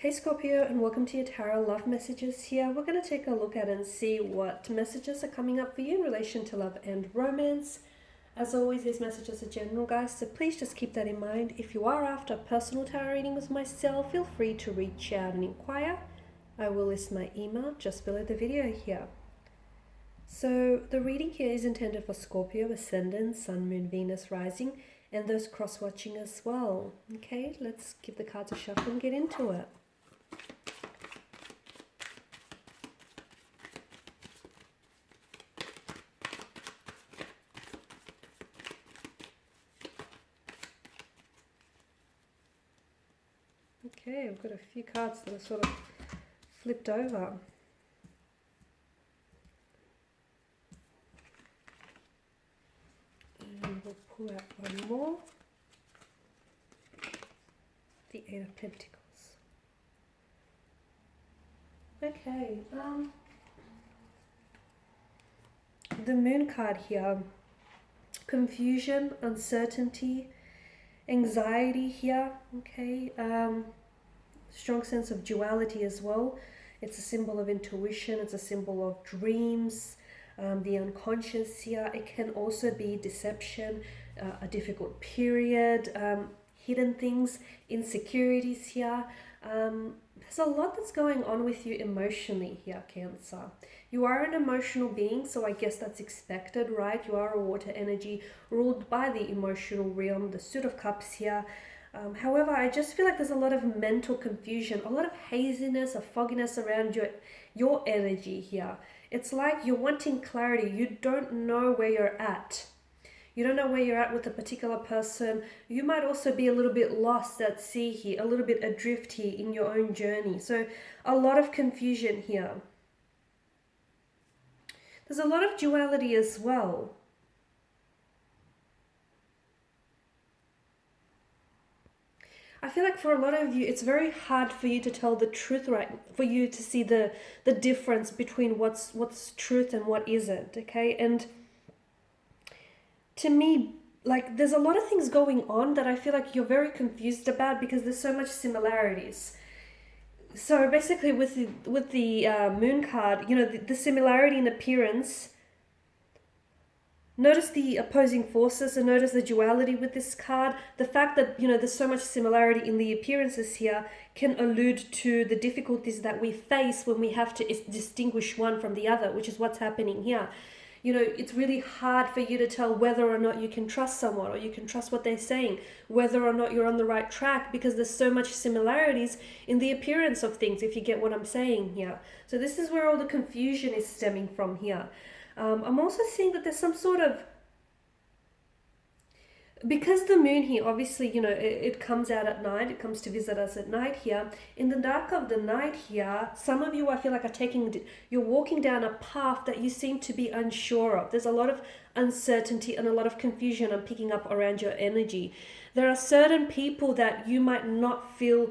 Hey Scorpio, and welcome to your Tarot Love Messages here. We're going to take a look at and see what messages are coming up for you in relation to love and romance. As always, these messages are general, guys, so please just keep that in mind. If you are after a personal tarot reading with myself, feel free to reach out and inquire. I will list my email just below the video here. So the reading here is intended for Scorpio, Ascendant, Sun, Moon, Venus, Rising, and those cross-watching as well. Okay, let's give the cards a shuffle and get into it. Okay, we've got a few cards that are sort of flipped over. And we'll pull out one more. The Eight of Pentacles. Okay, the Moon card here. Confusion, uncertainty, anxiety here, okay, strong sense of duality as well. It's a symbol of intuition, it's a symbol of dreams, the unconscious here. It can also be deception, a difficult period, hidden things, insecurities here. There's a lot that's going on with you emotionally here, Cancer. You are an emotional being, so I guess that's expected, right? You are a water energy ruled by the emotional realm, the Suit of Cups here. However, I just feel like there's a lot of mental confusion, a lot of haziness, a fogginess around your energy here. It's like you're wanting clarity. You don't know where you're at. You don't know where you're at with a particular person. You might also be a little bit lost at sea here, a little bit adrift here in your own journey. So a lot of confusion here. There's a lot of duality as well. I feel like for a lot of you, it's very hard for you to tell the truth, right? For you to see the difference between what's truth and what isn't, okay? And to me, like, there's a lot of things going on that I feel like you're very confused about because there's so much similarities. So basically with the Moon card, you know, the similarity in appearance, notice the opposing forces and notice the duality with this card. The fact that, you know, there's so much similarity in the appearances here can allude to the difficulties that we face when we have to distinguish one from the other, which is what's happening here. You know, it's really hard for you to tell whether or not you can trust someone or you can trust what they're saying, whether or not you're on the right track, because there's so much similarities in the appearance of things, if you get what I'm saying here. So this is where all the confusion is stemming from here. I'm also seeing that there's some sort of, because the moon here, obviously, you know, it comes out at night, it comes to visit us at night here. In the dark of the night here, some of you, I feel like, you're walking down a path that you seem to be unsure of. There's a lot of uncertainty and a lot of confusion I'm picking up around your energy. There are certain people that you might not feel,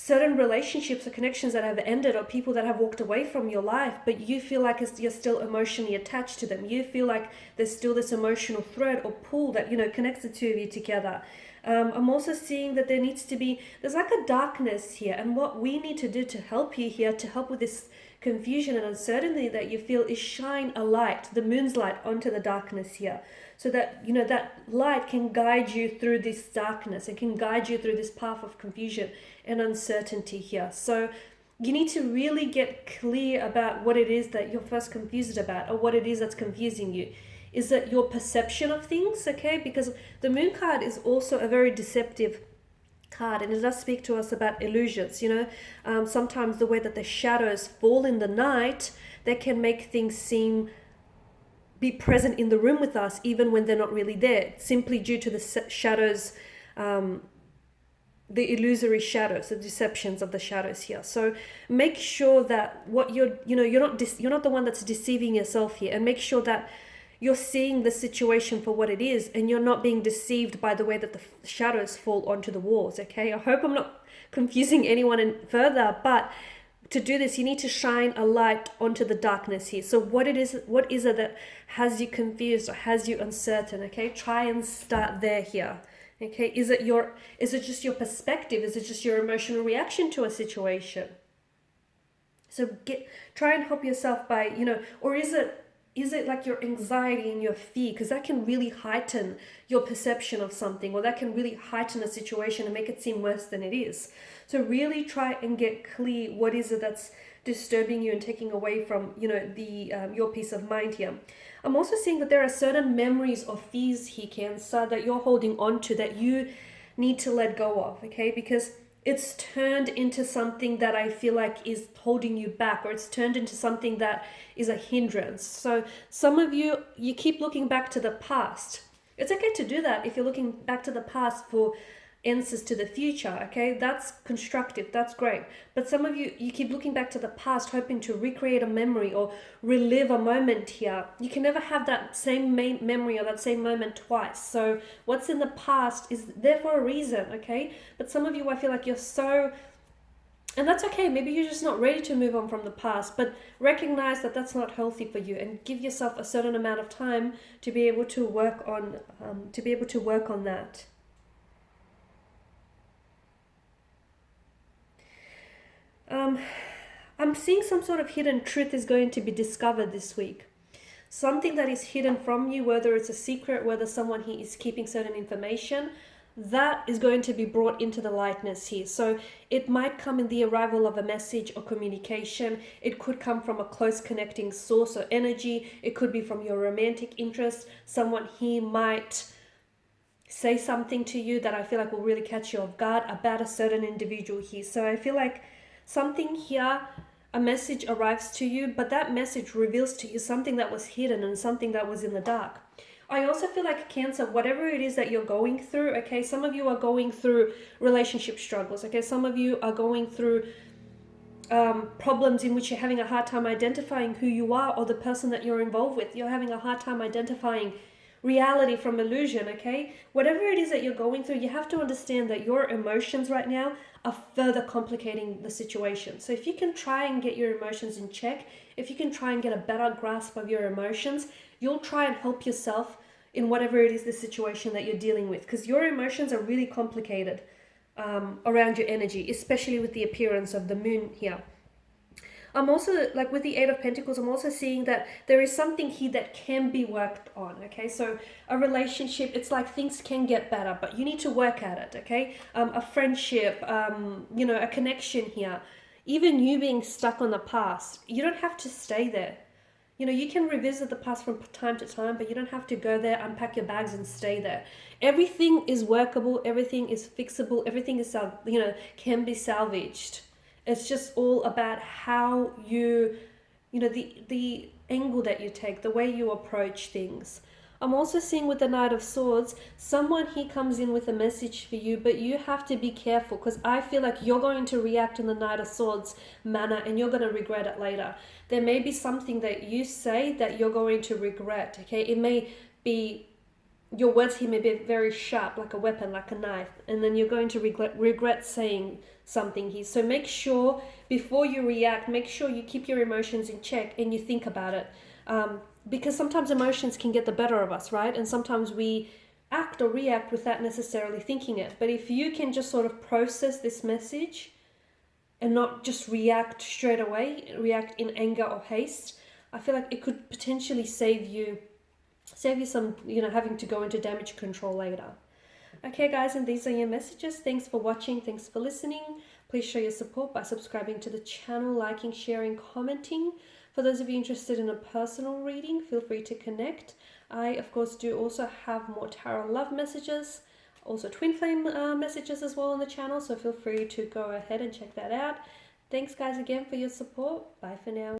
certain relationships or connections that have ended, or people that have walked away from your life, but you feel like you're still emotionally attached to them. You feel like there's still this emotional thread or pull that, you know, connects the two of you together. I'm also seeing that there's like a darkness here, and what we need to do to help you here, to help with this confusion and uncertainty that you feel, is shine a light, the moon's light, onto the darkness here, so that, you know, that light can guide you through this darkness. It can guide you through this path of confusion and uncertainty here. So you need to really get clear about what it is that you're first confused about, or what it is that's confusing you. Is it your perception of things, okay? Because the moon card is also a very deceptive card, and it does speak to us about illusions, you know. Sometimes the way that the shadows fall in the night, they can make things be present in the room with us even when they're not really there, simply due to the shadows, the illusory shadows, the deceptions of the shadows here. So make sure that you're not the one that's deceiving yourself here, and make sure that you're seeing the situation for what it is, and you're not being deceived by the way that the shadows fall onto the walls, okay? I hope I'm not confusing anyone further, but to do this, you need to shine a light onto the darkness here. So what is it that has you confused or has you uncertain, okay? Try and start there here, Okay, is it just your perspective? Is it just your emotional reaction to a situation? So try and help yourself by, or is it like your anxiety and your fear? Because that can really heighten your perception of something, or that can really heighten a situation and make it seem worse than it is. So really try and get clear what is it that's disturbing you and taking away from, the your peace of mind here. I'm also seeing that there are certain memories or fears here, Cancer, that you're holding on to that you need to let go of, okay? Because it's turned into something that I feel like is holding you back, or it's turned into something that is a hindrance. So some of you keep looking back to the past. It's okay to do that if you're looking back to the past for answers to the future, okay? That's constructive, that's great. But some of you keep looking back to the past, hoping to recreate a memory or relive a moment here. You can never have that same memory or that same moment twice. So what's in the past is there for a reason, okay? But some of you, I feel like you're so, and that's okay, maybe you're just not ready to move on from the past, but recognize that that's not healthy for you, and give yourself a certain amount of time to be able to work on that. I'm seeing some sort of hidden truth is going to be discovered this week. Something that is hidden from you, whether it's a secret, whether someone here is keeping certain information, that is going to be brought into the lightness here. So it might come in the arrival of a message or communication. It could come from a close connecting source or energy. It could be from your romantic interest. Someone here might say something to you that I feel like will really catch you off guard about a certain individual here. So I feel like something here, a message arrives to you, but that message reveals to you something that was hidden and something that was in the dark. I also feel like, Cancer, whatever it is that you're going through, okay, some of you are going through relationship struggles, okay, some of you are going through problems in which you're having a hard time identifying who you are or the person that you're involved with. You're having a hard time identifying reality from illusion, okay? Whatever it is that you're going through, you have to understand that your emotions right now are further complicating the situation. So if you can try and get your emotions in check, if you can try and get a better grasp of your emotions, you'll try and help yourself in whatever it is the situation that you're dealing with, because your emotions are really complicated around your energy, especially with the appearance of the moon here. I'm also, like with the Eight of Pentacles, I'm also seeing that there is something here that can be worked on, okay? So a relationship, it's like things can get better, but you need to work at it, okay? A friendship, a connection here. Even you being stuck on the past, you don't have to stay there. You can revisit the past from time to time, but you don't have to go there, unpack your bags and stay there. Everything is workable, everything is fixable, everything is, can be salvaged. It's just all about how the angle that you take, the way you approach things. I'm also seeing with the Knight of Swords, someone here comes in with a message for you, but you have to be careful, because I feel like you're going to react in the Knight of Swords manner and you're going to regret it later. There may be something that you say that you're going to regret, okay? It may be, your words here may be very sharp, like a weapon, like a knife, and then you're going to regret saying something here. So make sure, before you react, make sure you keep your emotions in check and you think about it. Because sometimes emotions can get the better of us, right? And sometimes we act or react without necessarily thinking it. But if you can just sort of process this message and not just react straight away, react in anger or haste, I feel like it could potentially save you some, having to go into damage control later. Okay, guys, and these are your messages. Thanks for watching. Thanks for listening. Please show your support by subscribing to the channel, liking, sharing, commenting. For those of you interested in a personal reading, feel free to connect. I, of course, do also have more tarot love messages, also twin flame messages as well on the channel, so feel free to go ahead and check that out. Thanks, guys, again for your support. Bye for now.